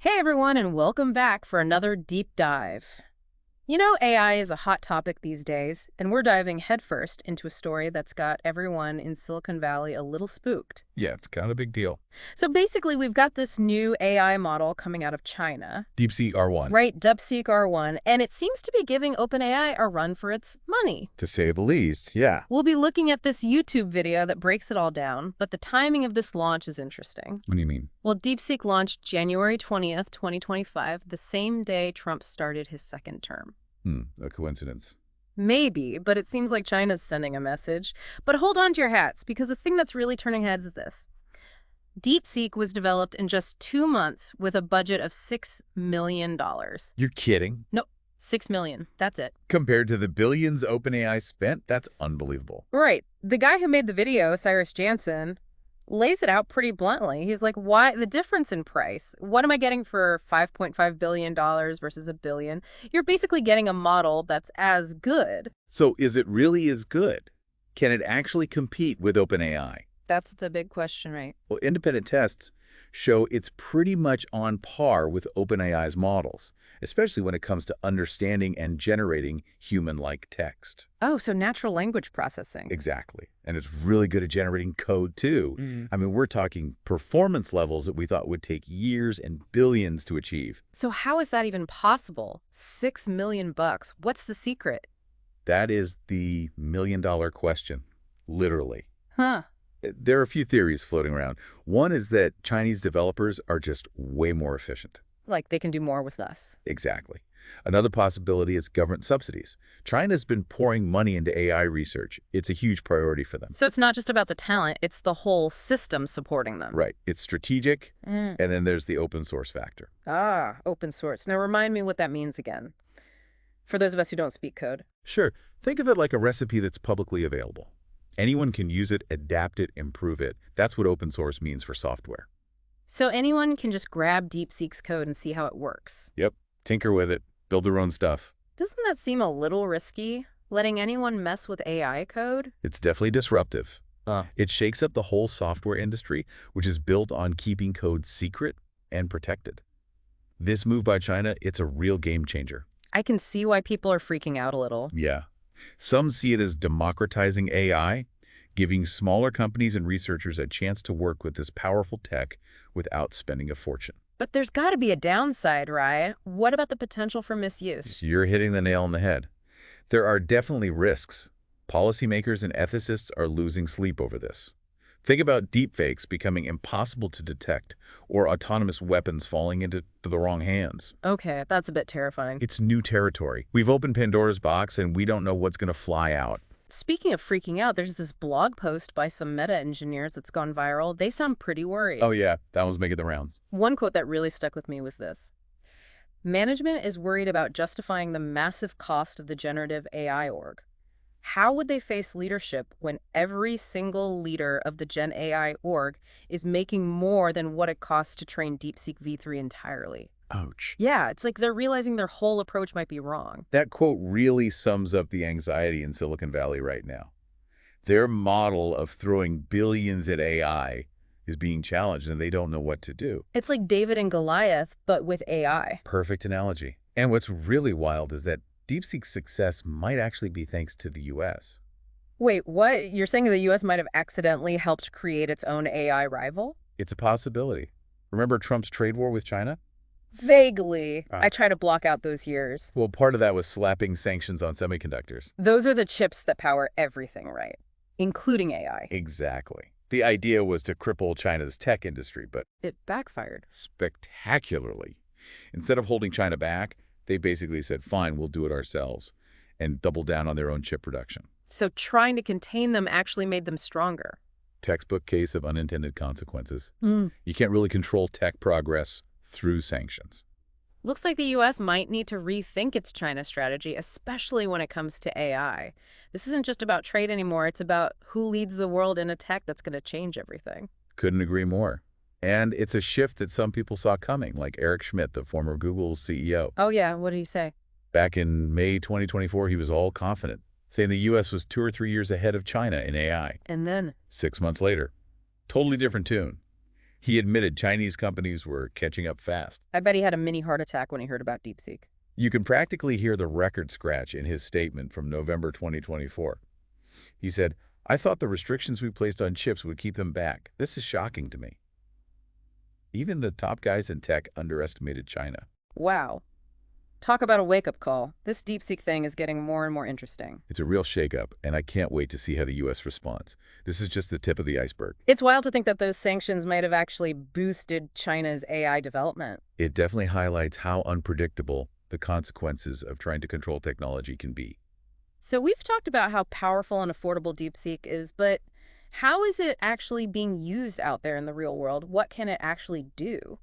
Hey everyone, and welcome back for another deep dive. You know, AI is a hot topic these days, and we're diving headfirst into a story that's got everyone in Silicon Valley a little spooked. Yeah, it's kind of a big deal. So basically, we've got this new AI model coming out of China, DeepSeek R1, right? DeepSeek R1, and it seems to be giving OpenAI a run for its money. to say the least, yeah. We'll be looking at this YouTube video that breaks it all down, but the timing of this launch is interesting. What do you mean? Well, DeepSeek launched January 20th, 2025, the same day Trump started his second term. A coincidence. Maybe, but it seems like China's sending a message. But hold on to your hats, because the thing that's really turning heads is this. DeepSeek was developed in just 2 months with a budget of $6 million. You're kidding? No, $6 million. That's it. Compared to the billions OpenAI spent, that's unbelievable. Right. The guy who made the video, Cyrus Jansen, lays it out pretty bluntly. He's like, why the difference in price? What am I getting for $5.5 billion versus $1 billion? You're basically getting a model that's as good. So is it really as good? Can it actually compete with OpenAI? That's the big question, right? Well, independent tests show it's pretty much on par with OpenAI's models, especially when it comes to understanding and generating human-like text. Oh, so natural language processing. Exactly. And it's really good at generating code, too. I mean, we're talking performance levels that we thought would take years and billions to achieve. So how is that even possible? $6 million bucks. What's the secret? That is the million-dollar question, literally. Huh. There are a few theories floating around. One is that Chinese developers are just way more efficient. Like they can do more with less. Exactly. Another possibility is government subsidies. China's been pouring money into AI research. It's a huge priority for them. So it's not just about the talent, it's the whole system supporting them. Right. It's strategic, and then there's the open source factor. Ah, open source. Now remind me what that means again, for those of us who don't speak code. Sure. Think of it like a recipe that's publicly available. Anyone can use it, adapt it, improve it. That's what open source means for software. So anyone can just grab DeepSeek's code and see how it works. Yep. Tinker with it. Build their own stuff. Doesn't that seem a little risky, letting anyone mess with AI code? It's definitely disruptive. It shakes up the whole software industry, which is built on keeping code secret and protected. This move by China, it's a real game changer. I can see why people are freaking out a little. Yeah. Some see it as democratizing AI, giving smaller companies and researchers a chance to work with this powerful tech without spending a fortune. But there's got to be a downside, right? What about the potential for misuse? You're hitting the nail on the head. There are definitely risks. Policymakers and ethicists are losing sleep over this. Think about deepfakes becoming impossible to detect or autonomous weapons falling into the wrong hands. Okay, that's a bit terrifying. It's new territory. We've opened Pandora's box and we don't know what's going to fly out. Speaking of freaking out, there's this blog post by some meta engineers that's gone viral. They sound pretty worried. Oh yeah, that one's making the rounds. One quote that really stuck with me was this. Management is worried about justifying the massive cost of the generative AI org. How would they face leadership when every single leader of the Gen AI org is making more than what it costs to train DeepSeek V3 entirely? Ouch. Yeah, it's like they're realizing their whole approach might be wrong. That quote really sums up the anxiety in Silicon Valley right now. Their model of throwing billions at AI is being challenged and they don't know what to do. It's like David and Goliath, but with AI. Perfect analogy. And what's really wild is that DeepSeek's success might actually be thanks to the U.S. Wait, what? You're saying the U.S. might have accidentally helped create its own AI rival? It's a possibility. Remember Trump's trade war with China? Vaguely. I try to block out those years. Well, part of that was slapping sanctions on semiconductors. Those are the chips that power everything, right? Including AI. Exactly. The idea was to cripple China's tech industry, but It backfired. spectacularly. Instead of holding China back, they basically said, fine, we'll do it ourselves, and doubled down on their own chip production. So trying to contain them actually made them stronger. Textbook case of unintended consequences. You can't really control tech progress through sanctions. Looks like the U.S. might need to rethink its China strategy, especially when it comes to AI. This isn't just about trade anymore. It's about who leads the world in a tech that's going to change everything. Couldn't agree more. And it's a shift that some people saw coming, like Eric Schmidt, the former Google CEO. Oh, yeah. What did he say? Back in May 2024, he was all confident, saying the U.S. was 2 or 3 years ahead of China in AI. And then? 6 months later, totally different tune. He admitted Chinese companies were catching up fast. I bet he had a mini heart attack when he heard about DeepSeek. You can practically hear the record scratch in his statement from November 2024. He said, "I thought the restrictions we placed on chips would keep them back. This is shocking to me." Even the top guys in tech underestimated China. Wow. Talk about a wake-up call. This DeepSeek thing is getting more and more interesting. It's a real shakeup, and I can't wait to see how the U.S. responds. This is just the tip of the iceberg. It's wild to think that those sanctions might have actually boosted China's AI development. It definitely highlights how unpredictable the consequences of trying to control technology can be. So we've talked about how powerful and affordable DeepSeek is, but how is it actually being used out there in the real world? What can it actually do?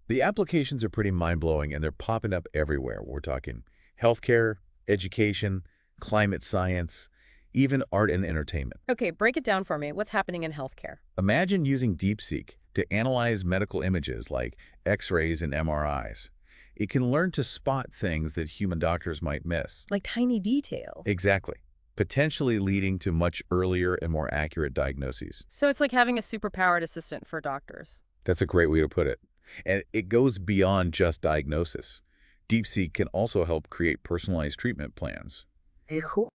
The applications are pretty mind-blowing, and they're popping up everywhere. We're talking healthcare, education, climate science, even art and entertainment. Okay, break it down for me. What's happening in healthcare? Imagine using DeepSeek to analyze medical images like X-rays and MRIs. It can learn to spot things that human doctors might miss. Like tiny detail. Exactly. Potentially leading to much earlier and more accurate diagnoses. So it's like having a superpowered assistant for doctors. That's a great way to put it. And it goes beyond just diagnosis. DeepSeek can also help create personalized treatment plans.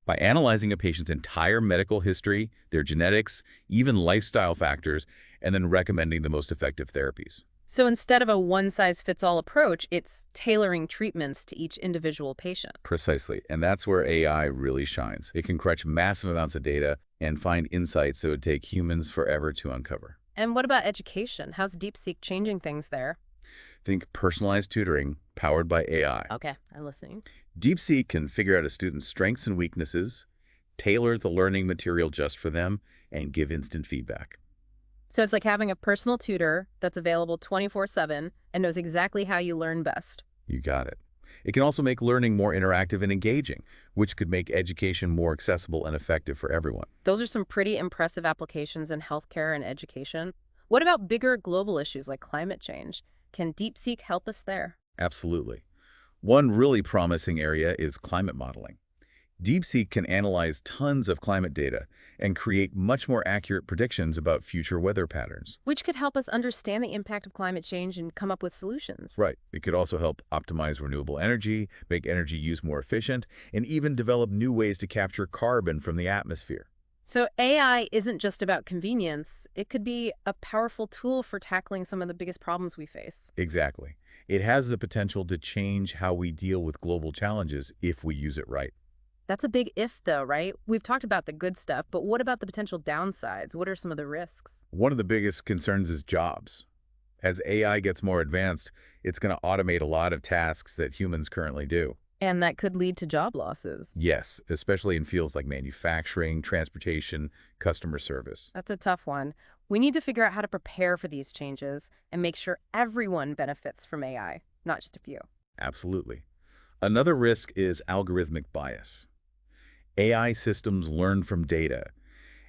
By analyzing a patient's entire medical history, their genetics, even lifestyle factors, and then recommending the most effective therapies. So instead of a one-size-fits-all approach, it's tailoring treatments to each individual patient. Precisely. And that's where AI really shines. It can crunch massive amounts of data and find insights that would take humans forever to uncover. And what about education? How's DeepSeek changing things there? Think personalized tutoring powered by AI. Okay, I'm listening. DeepSeek can figure out a student's strengths and weaknesses, tailor the learning material just for them, and give instant feedback. So it's like having a personal tutor that's available 24/7 and knows exactly how you learn best. You got it. It can also make learning more interactive and engaging, which could make education more accessible and effective for everyone. Those are some pretty impressive applications in healthcare and education. What about bigger global issues like climate change? Can DeepSeek help us there? Absolutely. One really promising area is climate modeling. DeepSeek can analyze tons of climate data and create much more accurate predictions about future weather patterns. Which could help us understand the impact of climate change and come up with solutions. Right. It could also help optimize renewable energy, make energy use more efficient, and even develop new ways to capture carbon from the atmosphere. So AI isn't just about convenience. It could be a powerful tool for tackling some of the biggest problems we face. Exactly. It has the potential to change how we deal with global challenges if we use it right. That's a big if, though, right? We've talked about the good stuff, but what about the potential downsides? What are some of the risks? One of the biggest concerns is jobs. As AI gets more advanced, it's going to automate a lot of tasks that humans currently do. And that could lead to job losses. Yes, especially in fields like manufacturing, transportation, customer service. That's a tough one. We need to figure out how to prepare for these changes and make sure everyone benefits from AI, not just a few. Absolutely. Another risk is algorithmic bias. AI systems learn from data,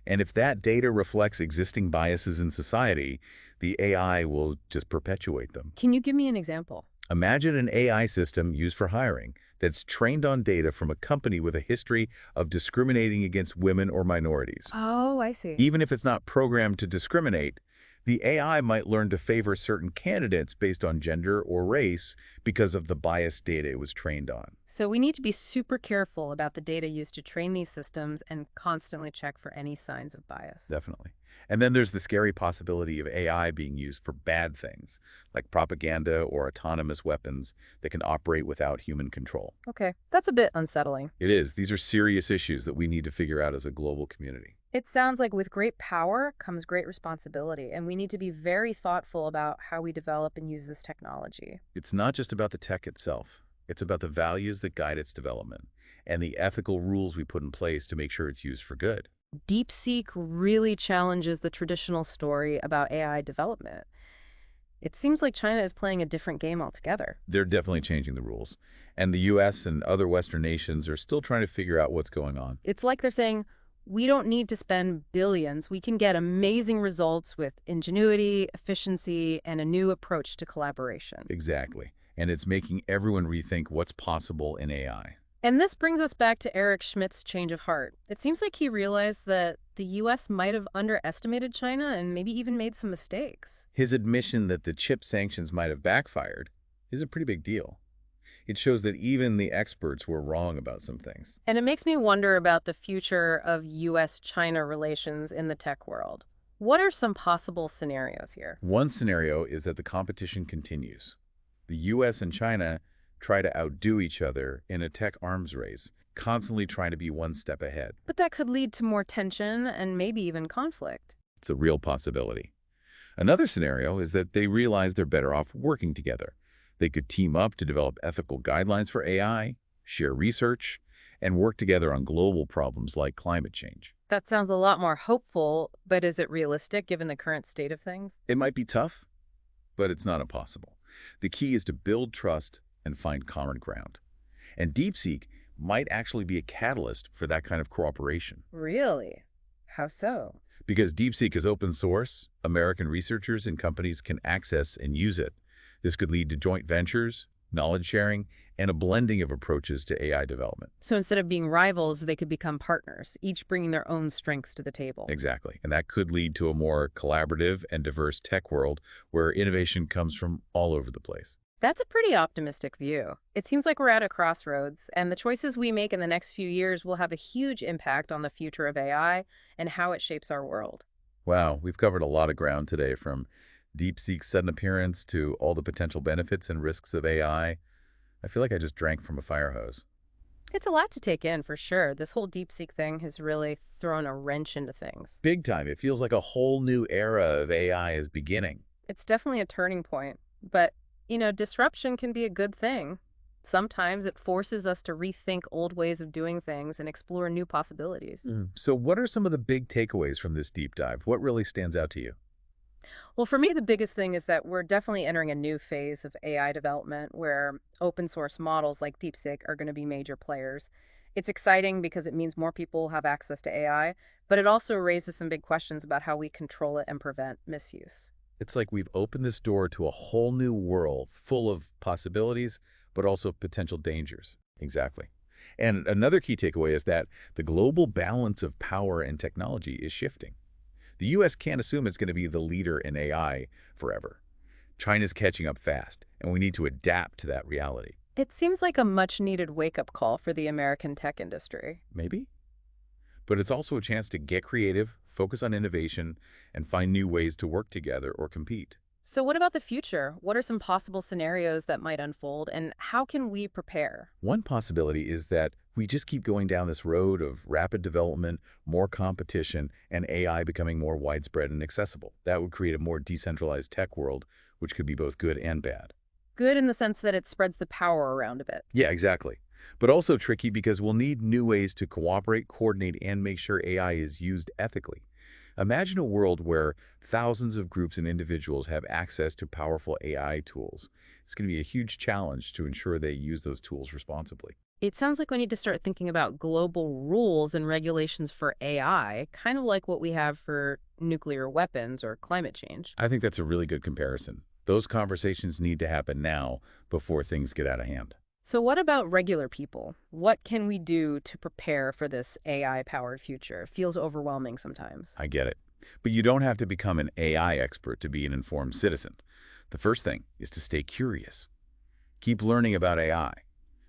and if that data reflects existing biases in society, the AI will just perpetuate them. Can you give me an example? Imagine an AI system used for hiring that's trained on data from a company with a history of discriminating against women or minorities. Oh, I see. Even if it's not programmed to discriminate, the AI might learn to favor certain candidates based on gender or race because of the biased data it was trained on. So we need to be super careful about the data used to train these systems and constantly check for any signs of bias. Definitely. And then there's the scary possibility of AI being used for bad things, like propaganda or autonomous weapons that can operate without human control. Okay, that's a bit unsettling. It is. These are serious issues that we need to figure out as a global community. It sounds like with great power comes great responsibility, and we need to be very thoughtful about how we develop and use this technology. It's not just about the tech itself. It's about the values that guide its development and the ethical rules we put in place to make sure it's used for good. DeepSeek really challenges the traditional story about AI development. It seems like China is playing a different game altogether. They're definitely changing the rules. And the U.S. and other Western nations are still trying to figure out what's going on. It's like they're saying, we don't need to spend billions. We can get amazing results with ingenuity, efficiency, and a new approach to collaboration. Exactly. And it's making everyone rethink what's possible in AI. And this brings us back to Eric Schmidt's change of heart. It seems like he realized that the U.S. might have underestimated China and maybe even made some mistakes. His admission that the chip sanctions might have backfired is a pretty big deal. It shows that even the experts were wrong about some things. And it makes me wonder about the future of U.S.-China relations in the tech world. What are some possible scenarios here? One scenario is that the competition continues. The U.S. and China try to outdo each other in a tech arms race, constantly trying to be one step ahead. But that could lead to more tension and maybe even conflict. It's a real possibility. Another scenario is that they realize they're better off working together. They could team up to develop ethical guidelines for AI, share research, and work together on global problems like climate change. That sounds a lot more hopeful, but is it realistic given the current state of things? It might be tough, but it's not impossible. The key is to build trust and find common ground. And DeepSeek might actually be a catalyst for that kind of cooperation. Really? How so? Because DeepSeek is open source, American researchers and companies can access and use it. This could lead to joint ventures, knowledge sharing, and a blending of approaches to AI development. So instead of being rivals, they could become partners, each bringing their own strengths to the table. Exactly. And that could lead to a more collaborative and diverse tech world where innovation comes from all over the place. That's a pretty optimistic view. It seems like we're at a crossroads, and the choices we make in the next few years will have a huge impact on the future of AI and how it shapes our world. Wow, we've covered a lot of ground today, from DeepSeek's sudden appearance to all the potential benefits and risks of AI. I feel like I just drank from a fire hose. It's a lot to take in, for sure. This whole DeepSeek thing has really thrown a wrench into things. Big time. It feels like a whole new era of AI is beginning. It's definitely a turning point, but disruption can be a good thing. Sometimes it forces us to rethink old ways of doing things and explore new possibilities. So what are some of the big takeaways from this deep dive? What really stands out to you? Well, for me, the biggest thing is that we're definitely entering a new phase of AI development where open source models like DeepSeek are going to be major players. It's exciting because it means more people have access to AI, but it also raises some big questions about how we control it and prevent misuse. It's like we've opened this door to a whole new world full of possibilities, but also potential dangers. Exactly. And another key takeaway is that the global balance of power and technology is shifting. The U.S. can't assume it's going to be the leader in AI forever. China's catching up fast, and we need to adapt to that reality. It seems like a much-needed wake-up call for the American tech industry. Maybe? But it's also a chance to get creative, focus on innovation, and find new ways to work together or compete. So what about the future? What are some possible scenarios that might unfold, and how can we prepare? One possibility is that we just keep going down this road of rapid development, more competition, and AI becoming more widespread and accessible. That would create a more decentralized tech world, which could be both good and bad. Good in the sense that it spreads the power around a bit. Yeah, exactly. But also tricky because we'll need new ways to cooperate, coordinate, and make sure AI is used ethically. Imagine a world where thousands of groups and individuals have access to powerful AI tools. It's going to be a huge challenge to ensure they use those tools responsibly. It sounds like we need to start thinking about global rules and regulations for AI, kind of like what we have for nuclear weapons or climate change. I think that's a really good comparison. Those conversations need to happen now before things get out of hand. So what about regular people? What can we do to prepare for this AI-powered future? It feels overwhelming sometimes. I get it. But you don't have to become an AI expert to be an informed citizen. The first thing is to stay curious. Keep learning about AI.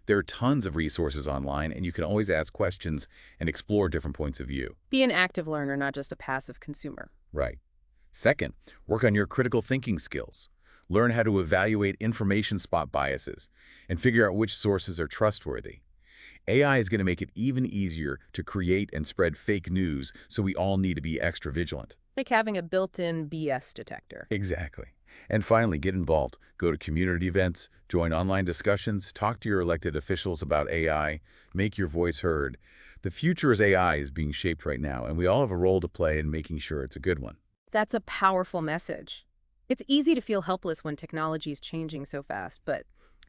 There are tons of resources online, and you can always ask questions and explore different points of view. Be an active learner, not just a passive consumer. Right. Second, work on your critical thinking skills. Learn how to evaluate information spot biases and figure out which sources are trustworthy. AI is going to make it even easier to create and spread fake news, so we all need to be extra vigilant. Like having a built-in BS detector. Exactly. And finally, get involved. Go to community events, join online discussions, talk to your elected officials about AI, make your voice heard. The future as AI is being shaped right now, and we all have a role to play in making sure it's a good one. That's a powerful message. It's easy to feel helpless when technology is changing so fast, but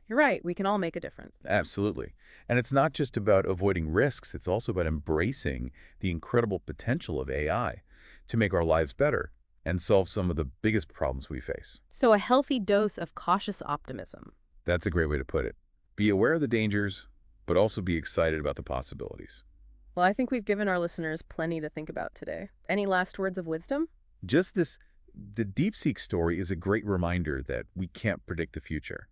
you're right, we can all make a difference. Absolutely. And it's not just about avoiding risks, it's also about embracing the incredible potential of AI to make our lives better and solve some of the biggest problems we face. So a healthy dose of cautious optimism. That's a great way to put it. Be aware of the dangers, but also be excited about the possibilities. Well, I think we've given our listeners plenty to think about today. Any last words of wisdom? Just this, the DeepSeek story is a great reminder that we can't predict the future.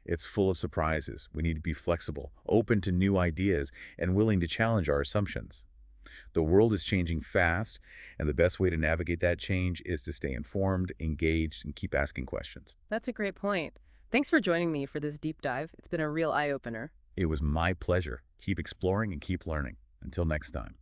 It's full of surprises. We need to be flexible, open to new ideas, and willing to challenge our assumptions. The world is changing fast, and the best way to navigate that change is to stay informed, engaged, and keep asking questions. That's a great point. Thanks for joining me for this deep dive. It's been a real eye-opener. It was my pleasure. Keep exploring and keep learning. Until next time.